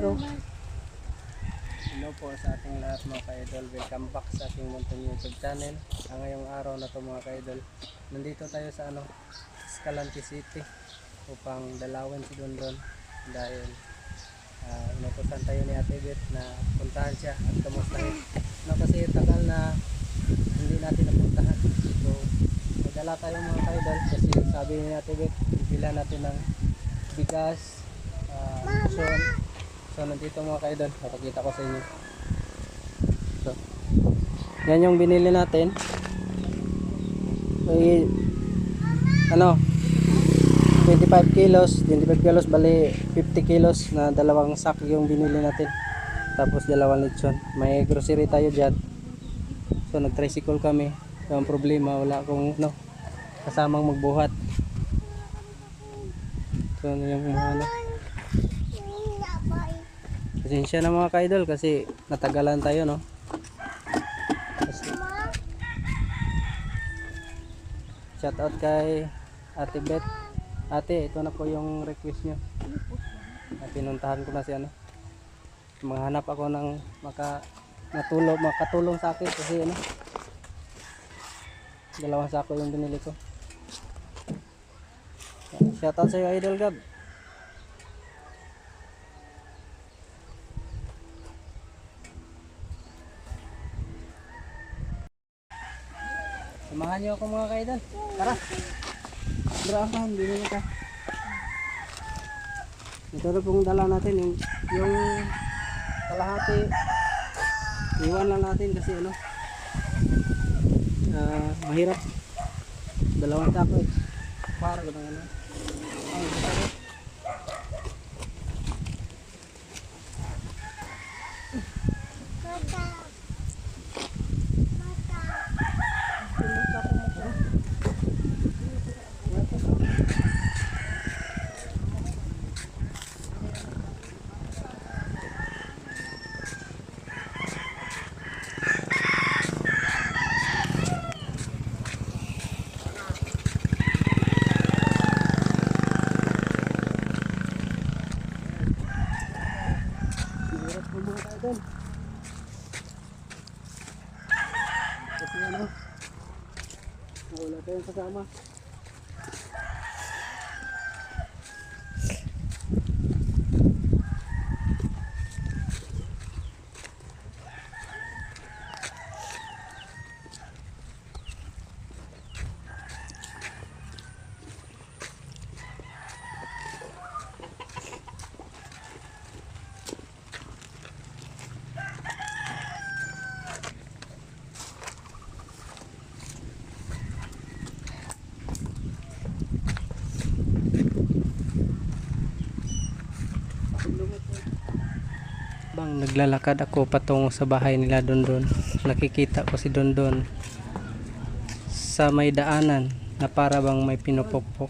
intro. Hello po sa ating lahat mga ka-idol. Welcome back sa ating Mountain YouTube channel. Ngayong araw na to mga ka-idol, nandito tayo sa Escalante City upang dalawin si Dondon dahil inutusan tayo ni Ate Beth na puntahan siya at kamustahin. Kasi tagal na hindi natin napuntahan. So magdala tayo mga ka-idol kasi sabi ni Ate Beth, bibilan natin ng bigas, lotion. So nandito mga ka-idol, napakita ko sa inyo. So yan yung binili natin. May 25 kilos bali 50 kilos na dalawang sack yung binili natin. Tapos dalawang lechon. May grocery tayo dyan. So nag-tricycle kami. So ang problema, wala akong kasamang magbuhat. So yung mga pasensya na mga ka-idol kasi natagalan tayo shout out kay Ate Beth. Ate, ito na po yung request nyo. Pinuntahan ko na si maghanap ako ng makatulong sa akin kasi dalawang sako yung binili ko. Shout out sa iyo Idol Gab. Samahan niyo ako mga ka-idol. Tara. Drahan, bili ka. Ito na pong dala natin yung kalahati. Iwan lang natin kasi mahirap. Dalawang sako para ko ng Ay, sarap. Kasi wala tayong kasama. Naglalakad ako patungo sa bahay nila Dondon. Nakikita ko si Dondon sa may daanan na para bang may pinupokpok.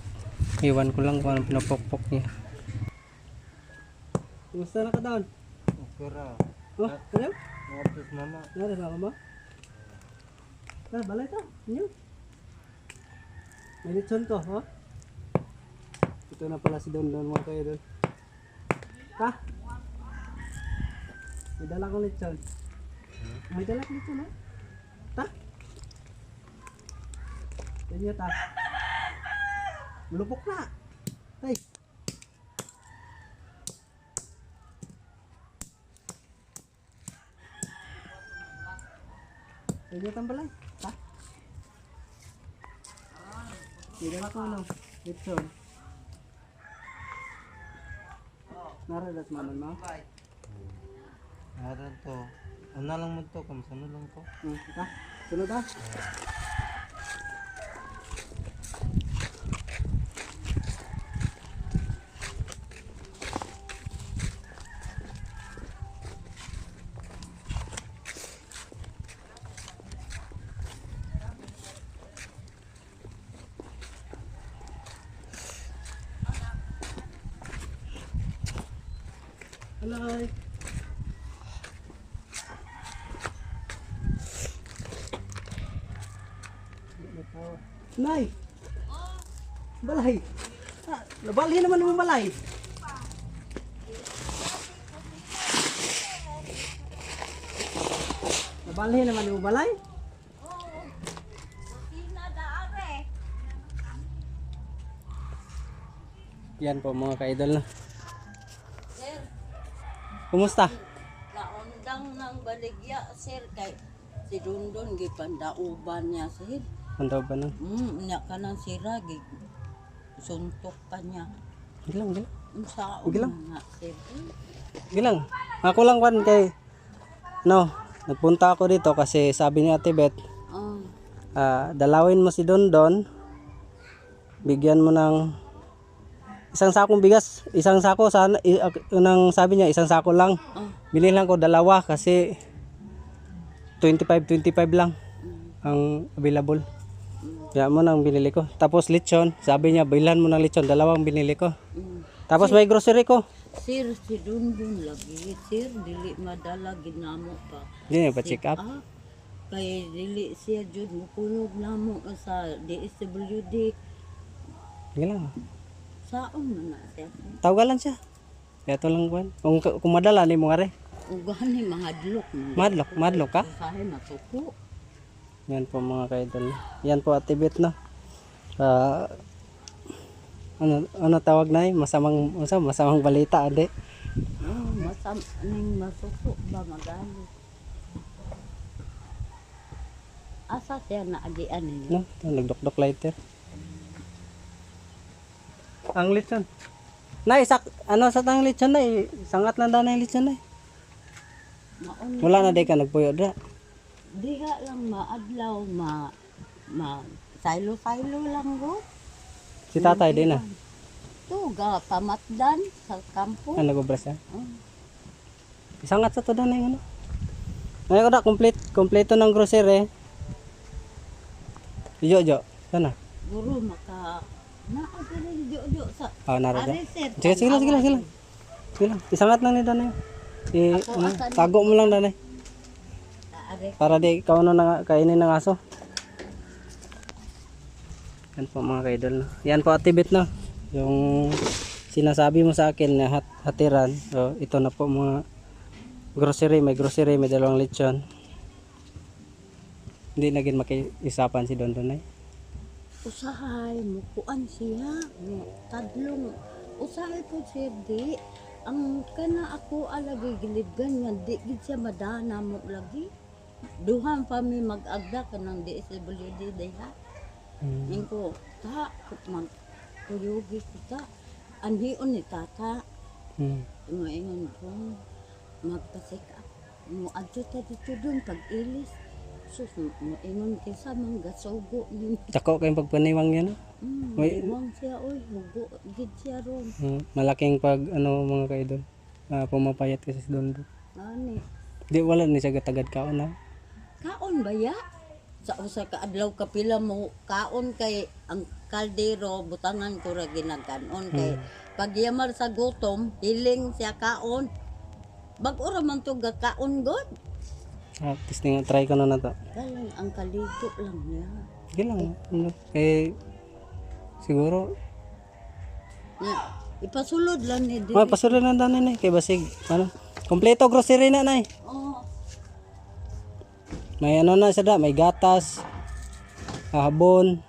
Iwan ko lang kung anong pinupokpok niya. Kumusta na ka doon? Okay ra. Oh, ano? Nabis mama. Nara ba mama? Balay ta. Inyo. May lechon to, ha? Ito na pala si Dondon mga ka-idol. Ha? May dala kong lechon. May dala kong lechon, ha? Ta? Yan yun, ta. Malupok na. Tay. Yan yun, tambalay. Ta? May dala kong lechon. Naradat maman mo? Meron to. Ano lang mo to? Kamasano lang to? Ta? Sunod ha? Alay. Nay. Balay. Nabali naman ng balay. Nabalhin naman yung balay. Yan po mga ka-idol na. Sir, Kumusta? naundang ng baligya, sir, kay si Dundon, gipandauban niya, sir. Ang daw ba nun? Niya ka ng sira, suntok ka niya. Gilang. Sa Gilang. na, sir. Gilang. Ako lang kwan kay nagpunta ako dito kasi sabi ni Ate Beth, dalawin mo si Dondon. Bigyan mo ng isang sakong bigas, isang sako sana unang sabi niya isang sako lang. Bili lang ko dalawa kasi 25 lang ang available. Kaya mo nang binili ko. Tapos lechon, sabi niya bilhan mo ng lechon, dalawang binili ko. Tapos may grocery ko. Sir, si Dundon lagi, sir, dili madala ginamo pa. Hindi na pa check up. Kay dili siya jud mukulog namo sa DSWD. Gilang. Saon man na siya. Tawagan siya. Kaya to lang kwan. Kung madala ni mo nga re. Ugani mahadlok. Madlock ka? Sahay matuko. Yan po mga kaidol. Yan po Ate Beth no. Ano tawag na masamang balita ade. Ning masuko ba magali. Asa siya na agian niya. No, nagdokdok lighter. Ang lechon. Nay, sa tang lechon nay, sangat lang na yung lechon nay. Wala na day ka nagpuyo da. Diha lang maadlaw saylo lang go. Si tatay din na. Tuga pamatdan sa kampo. Ano nagobras siya? Sangat sa to da na yung ano. Ngayon ko na kompleto ng grocery. Jo. Sana. Guro maka naagay jo sa. Narada. Are, sir, Sige lang. Isangat lang ni danay. Tago mo lang danay. Are. Para di ikaw kainin ng aso. Yan po mga kaidol. No? Yan po Ate Beth no. Yung sinasabi mo sa akin na hatiran. So, ito na po mga grocery. May dalawang lechon. Hindi naging makiisapan si Dondon ay. Usahay mo kuan siya. Tadlong. Usahay po siya di. Ang kana ako alagay gilibgan nga di gid siya madana mo lagi. Duhan pa mi mag-agda kanang DSWD diha. Ingko ta man kuyugi kita. Anhion ni tata. Ingon ko magpasika. Mo adto ta dito dun pag-ilis. Sus mo ingon kaysa manggasogo ni. Tako kayong pagpaniwang yan. No? May- Iwang siya oy, hugo gid siya ron. Malaking pag mga kaidol. Pumapayat kasi si Dondon. Ani. Di wala ni siya gatagad kaon na. Kaon ba ya? Sa usa ka adlaw kapila mo kaon kay ang kaldero butangan ko ra ginagkanon kay pagyamar sa gutom hiling siya kaon. Bag-o ra man to kaon god. Testing try ko na to. Kalang ang kaligo lang niya. Sige lang. Siguro. Nya, ipasulod lang ni di. Pasulod na danay nay kay basig kompleto grocery na nay. Oh, May na sada, may gatas, habon,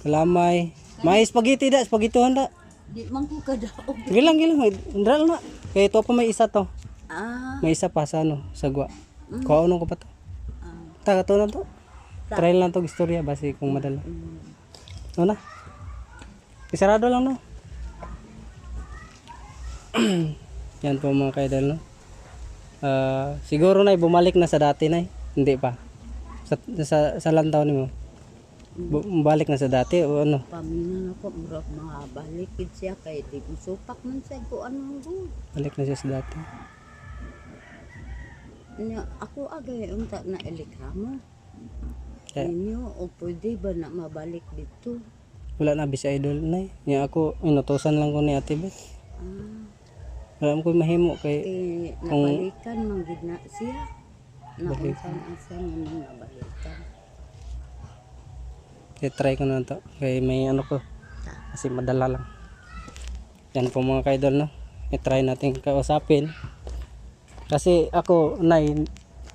kalamay, may spaghetti spaghetohan da. di man ko kadaog. Gilang, ndral na. Kay ito pa may isa to. Ah, May isa pa sa sagwa. Kuha ko pa to. Taga to na to. Try lang to istorya basi kung madala. Ano na? Isarado lang no. Yan po mga kaidol no. Siguro na bumalik na sa dati na hindi pa. Sa lantaw nimo. Bumalik na sa dati o ano? paminan ako murag mabalik gid siya kay di ko supak man siya ko ano go. Balik na siya sa dati. Nya ako agay unta na elekramo. Kaya, Inyo o pwede ba na mabalik dito? wala na bisa idol na. Nya ako inutosan lang ko ni Ate Beth. Wala ko mahimo kay Nabalikan man gid na siya. Naunsan asa nga nabalikan. try ko na to. Kay may ano ko. Kasi madala lang. Yan po mga kaidol no. I-try natin kausapin. Kasi ako nay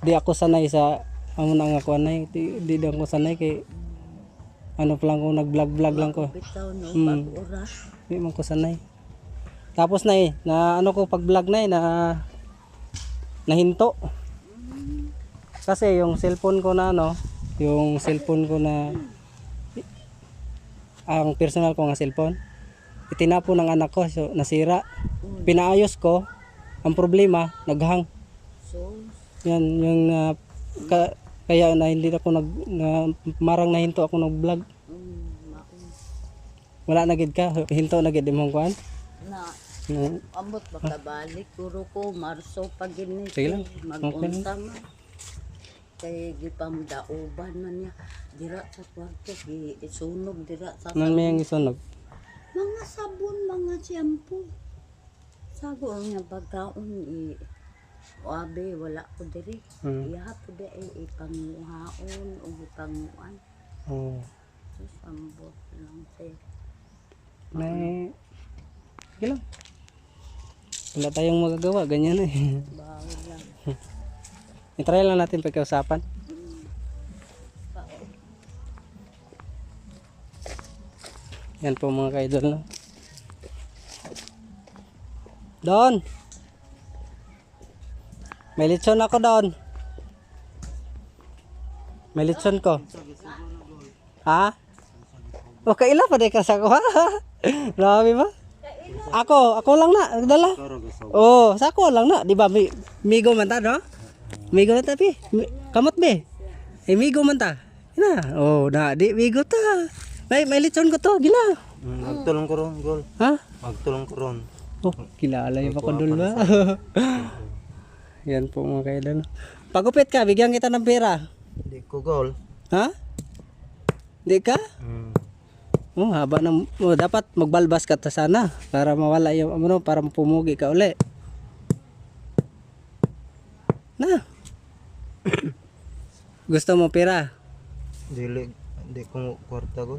di ako sanay sa amo na nga kuan nay. Di ako sanay kay ano pa lang ko nag-vlog lang ko. Bitaw no Hmm. pag-oras. Di man ko sanay. Tapos na na ano ko pag vlog na nahinto. Kasi yung cellphone ko na yung cellphone ko na ang personal ko nga cellphone, itinapo ng anak ko, so nasira. Pinaayos ko, ang problema, naghang. So, Yan, yung kaya na hindi ako marang nahinto ako nag-vlog. maun Wala na gid ka, hinto na gid imong kuan. na No. ambot makabalik puro ko Marso pag ginit. Sige lang. Mag-unta man. Kay gipamdauban man niya dira sa kwarto isunog dira sa Nang may ang isunog. mga sabon, mga shampoo. Sago nga pagkaon wabe wala ko diri. Iya po di ipanguhaon o ipanguan. Oh. Sus ambot lang say. May sige lang. Wala tayong magagawa, ganyan eh. Bawal lang. I-try lang natin pagkausapan. Yan po mga ka-idol, no? Don! May litson ako, Don. May litson ko. Ha? O, kaila pa di ka sa ko, ha? Grabe ba? Ako lang na, nagdala. Oh, sa ako lang na, di ba? Migo man ta, no? Migo man ta, pi. Kamot, be. Migo man ta. Ina, oh, di migo ta. May litson ko to, gila. Magtulong ko ron, gol. Ha? Magtulong ko ron. Oh, kilala yung pakundol ba? Yan po mga kailan. Pagupit ka, bigyan kita ng pera. Di ko, gol. Ha? Di ka? Oh, haba ng dapat magbalbas ka ta sana para mawala yung para mapumugi ka uli. Na. Gusto mo pera? Di ko kwarta, gol.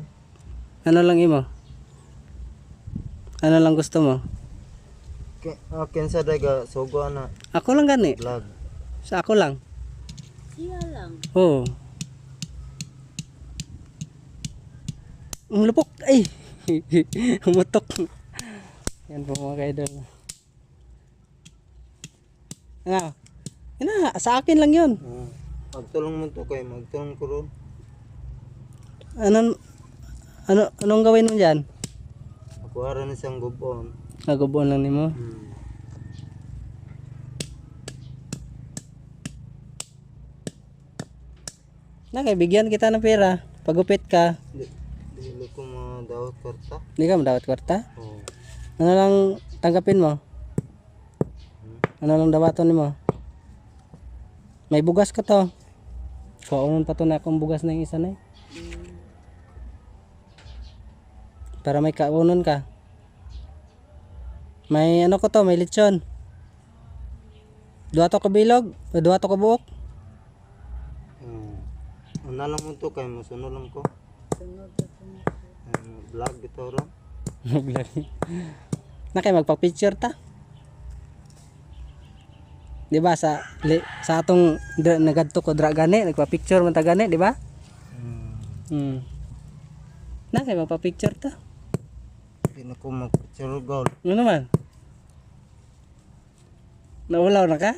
Ano lang imo? Ano lang gusto mo? Akin sa daga, sogo na. Ako lang gani. Vlog. Sa ako lang. Siya lang. Oo. Ang lupok. Ay. Umutok. Yan po mga kaidol. Ano? Yan sa akin lang yun. Magtulong mo to kay magtulong ko ron. Anong gawin mo dyan? Ako aran isang gubon. Nagubuan lang ni mo. Bigyan kita ng pera. Pagupit ka. Dili ko madawat kwarta. Hindi ka madawat kwarta? Oo. Ano lang tanggapin mo? Ano lang dawaton mo? May bugas ka to. Kaunon pa to na akong bugas na yung isa na para may kaunon ka. May ano ko to, may lechon. Duha to ka bilog, duha to ka buok. Ano lang mo to kay masunod lang ko. Sunod sunod. Vlog ito ron. Na kay magpa-picture ta. 'Di ba sa atong nagadto ko dra gani, nagpa-picture man ta gani, 'di ba? Na kay magpa-picture ta. Di na ko mag-picture, gol. Ano naman? Naulaw na ka?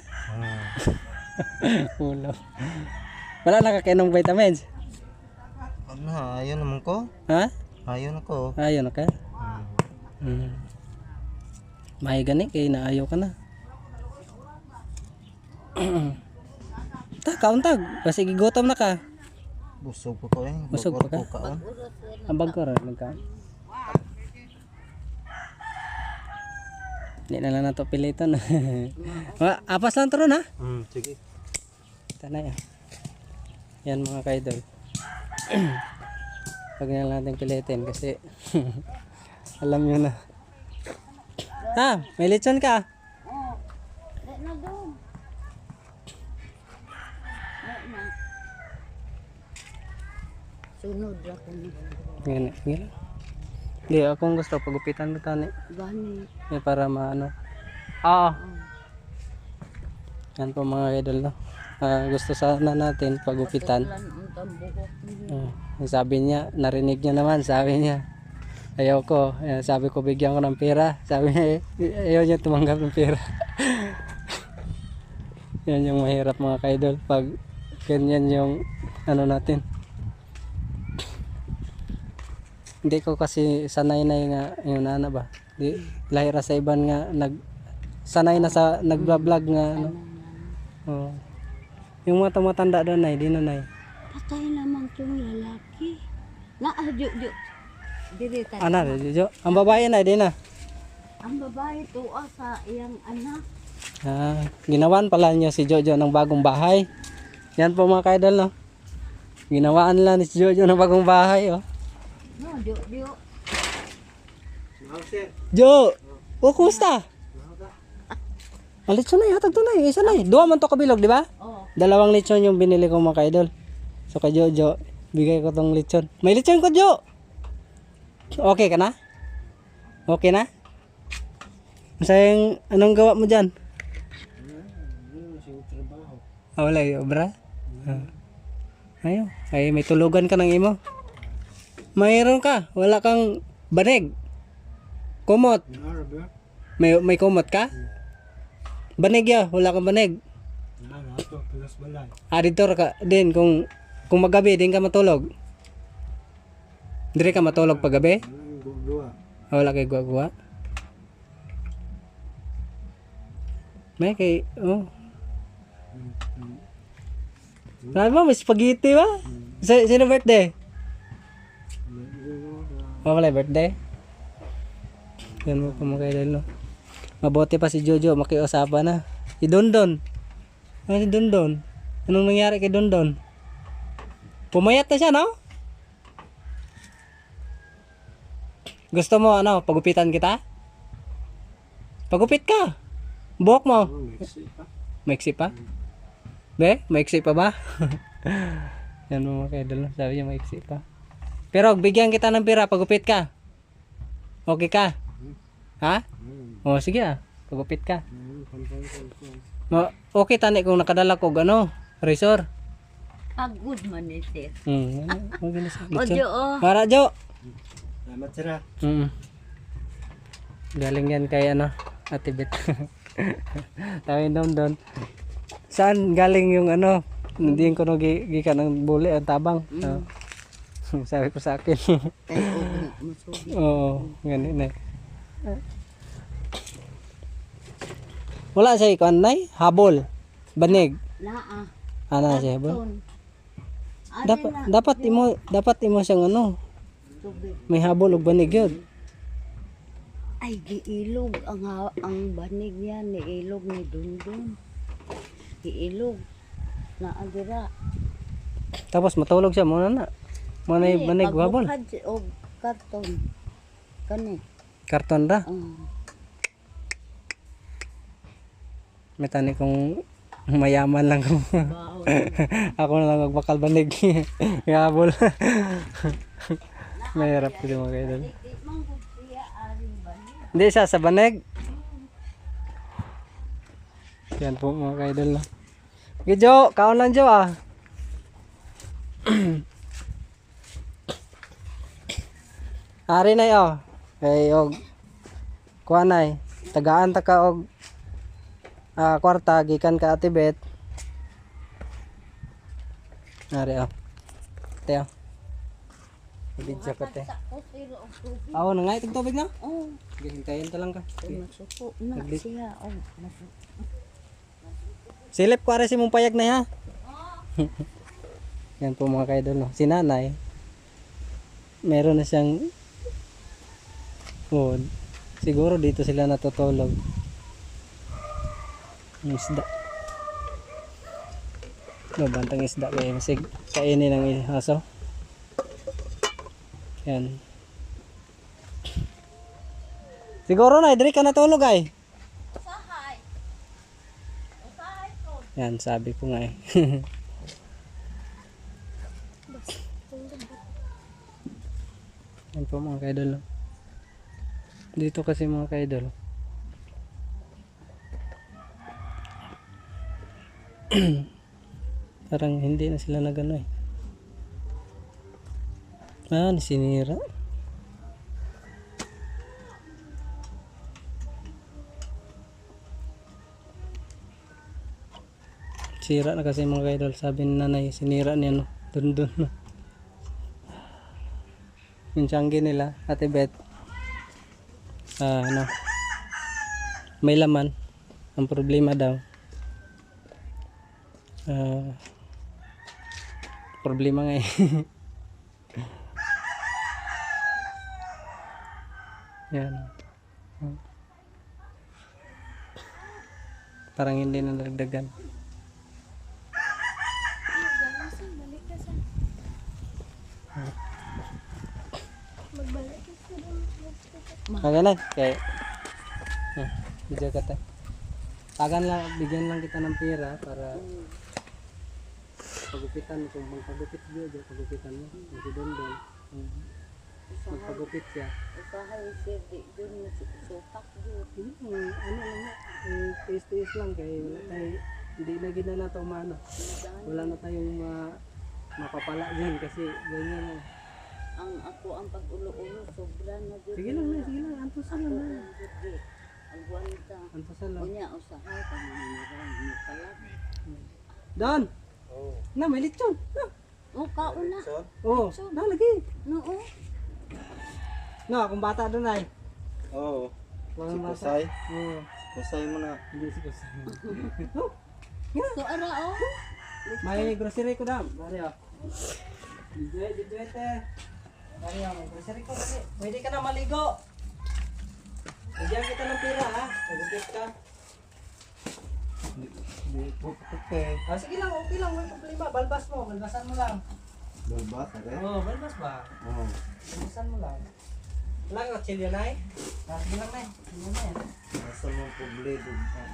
Ulaw. Wala na ka kainom vitamins? Ano, ayaw naman ko. Ha? Ayaw na ko. Ayaw na ka? May gani kay naayaw ka na. Ta, kauntag. Kasi gigutom na ka. Busog pa ko eh. Busog pa ka? Kaon. Ambag ko rin. Hindi na lang nato pilitan. Apas lang to ron ha? Sige. Tanay ah. Yan mga kaidol. Pag na lang natin pilitin kasi alam nyo na. Ha? May lechon ka? Na doon. Sunod ra ko ni. Yan. Yan. Hindi, akong gusto pagupitan mo tani. Gani. Para maano. Oo. Yan po mga idol no. gusto sana natin pagupitan. Patulan ang buhok niya. Sabi niya, narinig niya naman, sabi niya, ayaw ko. Sabi ko, bigyan ko ng pera. Sabi niya, ayaw niya tumanggap ng pera. Yan yung mahirap mga kaidol. Pag ganyan yung ano natin. Hindi ko kasi sanay na yung yung nana ba. Lahira sa iban nga, sanay na sa nagbablog nga. Ano. Oh. Yung mga tumatanda doon ay, di na nay. Patay naman tong lalaki. Naadyo, diri tayo. Ana, Jojo. Ang babae na, di na. Ang babae tuwa sa iyang anak. Ginawan pala niya si Jojo ng bagong bahay. Yan po mga kaidol, no. Ginawaan lang ni si Jojo ng bagong bahay, oh. No, dio. Jo! Oh, kumusta? Ang lechon na, hatag to na, isa na. Dua man to kabilog, di ba? Oh, 2 lechon yung binili ko mga kaidol. So kay Jojo, bigay ko tong lechon. May lechon ko, Jo! Okay ka na? Okay na? Masayang, anong gawa mo dyan? Wala yung obra? Ayaw. Ay, may tulugan ka ng imo. Mayroon ka. Wala kang banig. Kumot. May kumot ka? Banig ya. Wala kang banig. Dito ka din. Kung magabi, din ka matulog. Dire ka matulog pag gabi? Wala kay guwa-guwa. May kay, oh. Sabi mo, may spaghetti ba? Sino birthday? Wala birthday? Yan mo pa mga kaidol, no? Mabuti pa si Jojo, makiusapan na. Si Dondon. Ano si Dondon? Anong nangyari kay Dondon? Pumayat na siya, no? Gusto mo, ano, pagupitan kita? Pagupit ka. Buhok mo. Maiksi pa? Be, maiksi pa ba? Yan mo mga kaidol, no? Sabi niya maiksi pa. Pero bigyan kita ng pera, pagupit ka. Okay ka? Ha? O sige pagupit ka. Okay tani kung nakadala ko ano, resort. pagod man ni sir. Okay na sa O, Jo, oh. Para Jo. Salamat sir. Galing yan kay ano, Ate Bet. Tawin doon. Saan galing yung ano? Hindi ko gikan ng buli ang tabang. Sabi ko sa akin. Oo, ganun na. Wala siya ikaw nay, habol, banig. Naa. Ana siya habol. Dapat Dapat imo siyang ano, tubig. may habol ug banig yun. Ay giilog ang banig niya ni ilog ni Dundun. Giilog na adira. Tapos matulog siya muna na. Muna yung banig habol. Pagbukad og karton. Kani. Karton ra. Oh. May tani kung mayaman lang ako. Wow. Ako na lang magbakal banig. Habol. Mahirap ko mga kaidol. Hindi siya sa banig. Yan po mga kaidol. No? Okay, Jo, kaon lang Jo ah. Ari na yo. Kay og kuanay. Tagaan ta ka og kwarta gikan ka Ate Bet. Ari oh. Teo. Video ko te. Aw na nga itong tubig na. Oh, Hintayin ta lang ka. masuko na siya. Oh, masuko. Silip ko ari si mong payag na ha. Yan po mga kaidol no. Si nanay. Meron na siyang siguro dito sila natutulog. Yung isda. Bantang isda kaya masig kainin ng aso. Yan. Siguro na, diri ka natulog ay. Yan, sabi ko nga eh. Yan po mga kaidol. Dito kasi mga kaidol. Parang hindi na sila nagano eh. Ah, sinira. Sira na kasi mga idol. Sabi ni nanay, sinira niya no. Dun no. Yung tiyanggi nila, Ate Beth. Ano, may laman. Ang problema daw. Problema nga eh. Yan. Parang hindi na nagdagan. Magalan kay video ka tayo. Tagan lang, bigyan lang kita ng pera para pagupitan mo. Kung magpagupit video, pagupitan mo. Kasi doon. Magpagupit siya. Usahay sir, di doon sutak doon. Ano lang, taste lang kay wala tayo, hindi na gina na ito umano. Wala na tayong mapapala dyan kasi ganyan lang. Ang ako ang pag-ulo-ulo, sobra na doon. Sige lang, antusan lang na. Agwanta. Antusan lang. Unya, usahay, pamaniraw, mukalag. Don! Oh. Na, may lechon! O, kauna. Oo, na, lagi! Oo. No, kung bata doon ay. Oo. Walang Si bata. Kusay. Oo. Kusay mo na. Hindi si Kusay. So, ara, o. May grocery ko dam. Dari oh. Dito. Dari oh, may grocery ko dali. Pwede ka na maligo. Bigyan kita ng pera ha. Magupit ka. Okay. Sige lang, okay lang. May problema. Balbas mo. Balbasan mo lang. Balbas, okay? Oo, balbas ba? Oo. Balbasan mo lang. Wala ka kutsilyo na eh. Sige lang na eh. Sige na eh. Nasa mo po blade.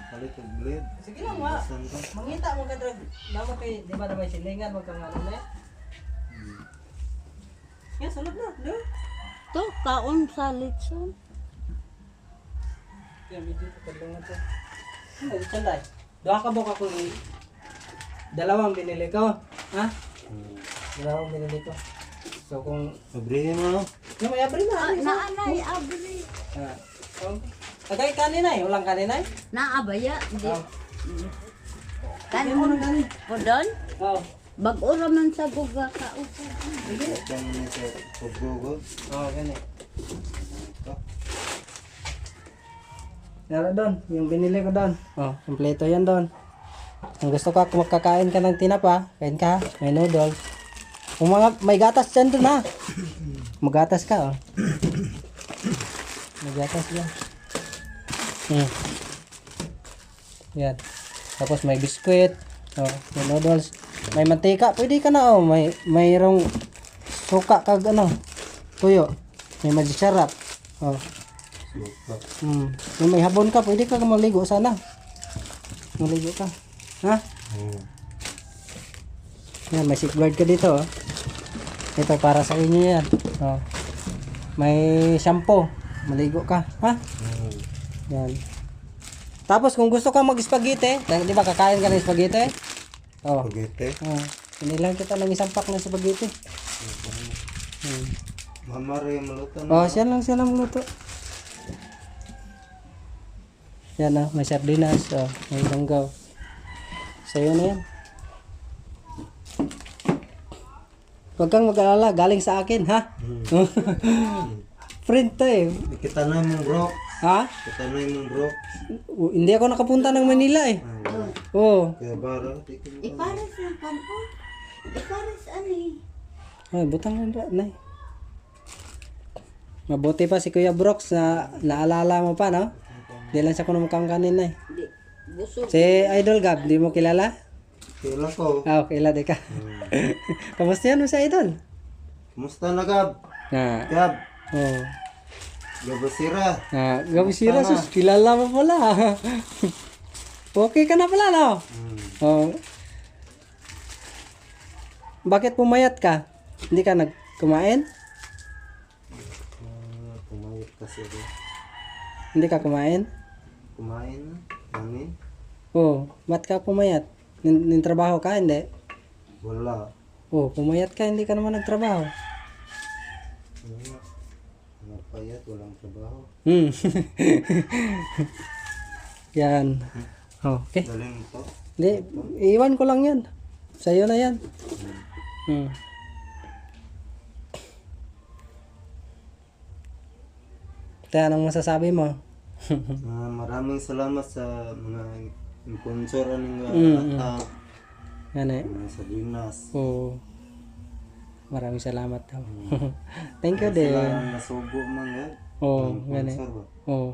Palit yung blade. Sige lang wa. Saan ka? Mangita mo ka drag. Damo kay, di ba na may silingan? Huwag kang ano na eh. Yan, sunod na. No? To, kaon sa litson. Yan, medyo tutulungan to. Ano, litson dahil? Doha ka buka kung dalawang binili ko. Ha? Dalawang binili ko. So kung... Abrihin mo. Yung may abri na. Naanay, abri. Tagay kanina eh. Walang kanina eh. Naabaya. Hindi. Oh. Kan Bigyan mo ng kanin. o doon? Oo. Bag-o raman sa guga kausap. Sige. Diyan mo sa pagbugo. Oo, ganyan. Nara doon. Yung binili ko doon. Oh, kompleto yan doon. Kung gusto ka, kung makakain ka ng tinapa, kain ka. May noodles. Kung may gatas dyan doon ha. Magatas ka oh. May gatas dyan. Yan. Tapos may biskuit. Oh, may noodles. May mantika. Pwede ka na oh. Mayroong suka kag ano. Tuyo. May magic-sarap. Oh. Kung may habon ka, pwede ka maligo sana. Maligo ka. Ha? Yan, may safeguard ka dito oh. Ito para sa inyo yan. Oh. May shampoo. Maligo ka. Ha? Yan. Tapos kung gusto ka mag-spaghetti, di ba kakain ka ng spaghetti? Oh. Spaghetti. Oh. Pinilang kita ng isang pack ng spaghetti. Mama rin maluto na. Oh, siya lang luto. Yan ah, may sardinas, oh, may langgaw. Sa'yo na yan. Huwag kang mag-alala, galing sa akin, ha? Friend to eh. Kita na yung bro. Ha? Kita na yung bro. Hindi ako nakapunta ng Manila eh. Oo. Kaya bara. Ipares ng kampo. Ipares ani. Ay, butang na nay. Mabuti pa si Kuya Brooks na naalala mo pa, no? Di lang siya kuno mukhang kanina eh. Di, busog. Si Idol Gab, di mo kilala? Kailan ko. Ah, kilala di ka. Kamusta yan mo si Idol? Kumusta na Gab? Ah, Gab. oh. Gabasira. Gabi sira, sus, kilala mo pala. Okay ka na pala, no? Oh. Bakit pumayat ka? Hindi ka nagkumain? Kumayat kasi ako. Hindi ka kumain? Kumain na. Kanin. Oo. Ba't ka pumayat? Trabaho ka? Hindi? Wala. Oh, pumayat ka, hindi ka naman nagtrabaho. Wala. Napayat, walang trabaho. Hmm. Yan. Oh, okay. Galing to. Hindi, iwan ko lang yan. Sa'yo na yan. Hmm. Kaya anong masasabi mo? Maraming salamat sa mga sponsor aning ata Yan eh. mga Sabinas. Oh. Maraming salamat daw. Thank you din. Sila nasugo man yan. Oh, Ang yan eh. sponsor ba? Oh.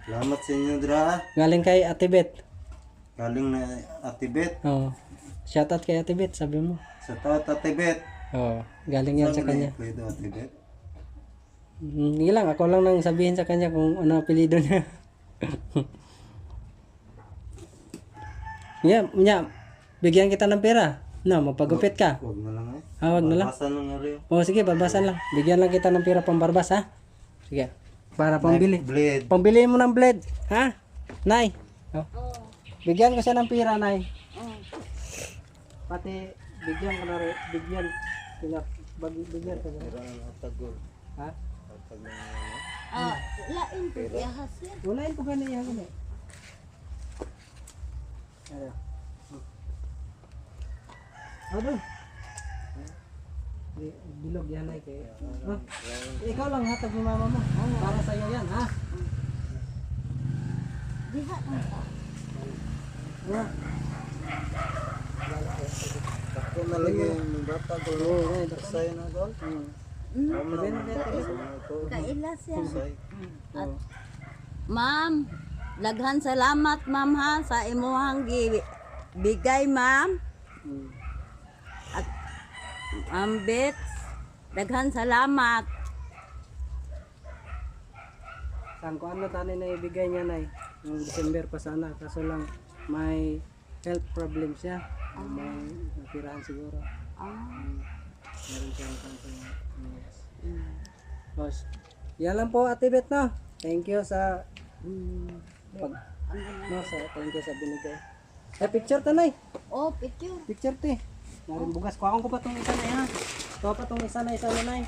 Salamat sa inyo dra. Galing kay Ate Bet. Galing na Atibet. Oh. Shoutout kay Ate Bet, sabi mo. Sa taot Atibet. Oh, galing yan sa kanya. Play do Atibet. Hindi lang, ako lang nang sabihin sa kanya kung ano apelido niya. Yeah, bigyan kita ng pera. No, magpagupit ka. Huwag na lang eh. Wag na lang. Babasan lang nga rin. Oh, sige, barbasan lang. Bigyan lang kita ng pera pambarbas, ha? Sige. Para pambili. Blade. Pambili mo ng blade, ha? Nay. Oh. Bigyan ko siya ng pera, Nay. Pati bigyan ko na rin, bigyan ko na. Pero ang atagol. Ha? Atag na Lain po yahas yan. Unahin ko ganun yan, gani. Ano? Ano? Bilog yan ay kay. Ikaw lang hatag ni mama mo. Para sa iyo yan, ha? Diha ang ta. Ha? Ako na lang yung bata ko. Oo, ganito. Sa'yo na gol. Sabihin mo kaya tayo. Kailas yan. Oo. Ma'am, daghan salamat ma'am ha sa imuhang bigay ma'am. At Ma'am Bet, daghan salamat. Saan ko ano tanin na ibigay niya, Nay? Noong December pa sana. Kaso lang may health problem siya. May napirahan siguro. Meron siya ng cancer. Boss. Yan lang po, Ate Bet, no? Thank you sa thank you sa binigay. Picture ta, Nay. Oh, picture. Picture te. Narin bugas. Kuha ko pa tong isa na ha. Kuha pa tong isa na Nay.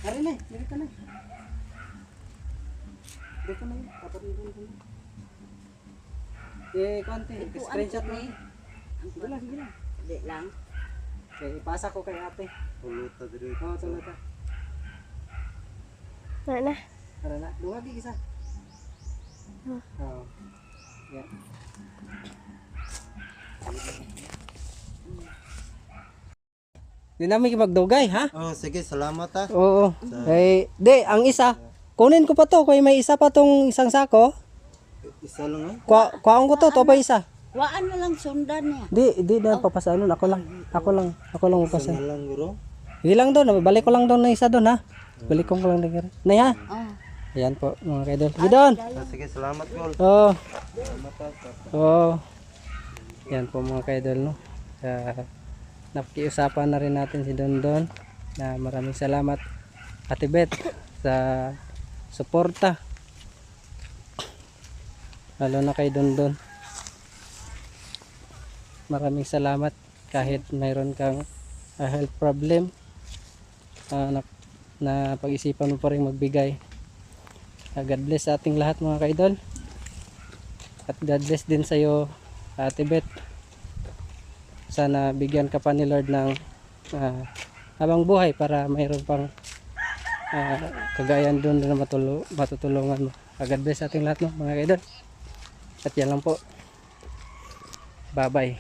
Narin na. Dito na. Dito na. Dapat dito na. Konti. Screenshot mo. Sige lang, sige lang. Di lang. Okay, ipasa ko kay ate. Puluta dito. Oo, tulad ka. Na. Tara na. Dungagi isa. Oo. Yan. Di namin magdugay, ha? Oh, sige, salamat ha. Oo. Di, ang isa. Kunin ko pa to. Kung may isa pa tong isang sako. Isa lang eh. Kuhaan ko to. To pa isa. Waan na lang sundan niya. Di na papasanon. Ako lang Isa papasan. na lang guro. Hindi lang doon. Balik ko lang doon na isa doon, ha? Balik ko lang na Nay, ha? Oh. Ayan po, mga kaidol. Gidon! Sige, salamat gol. Oo. Salamat ha. Oo. Yan po mga kaidol, no? Nakiusapan na rin natin si Don Don. Na maraming salamat, Ate Bet, sa suporta. Lalo na kay Don Don. Maraming salamat kahit mayroon kang health problem. Na pag-isipan mo pa rin magbigay. God bless sa ating lahat mga kaidol. At God bless din sa iyo, Ate Bet. Sana bigyan ka pa ni Lord ng habang buhay para mayroon pang kagayan doon na matutulungan mo. God bless sa ating lahat mga kaidol. At yan lang po. Bye bye.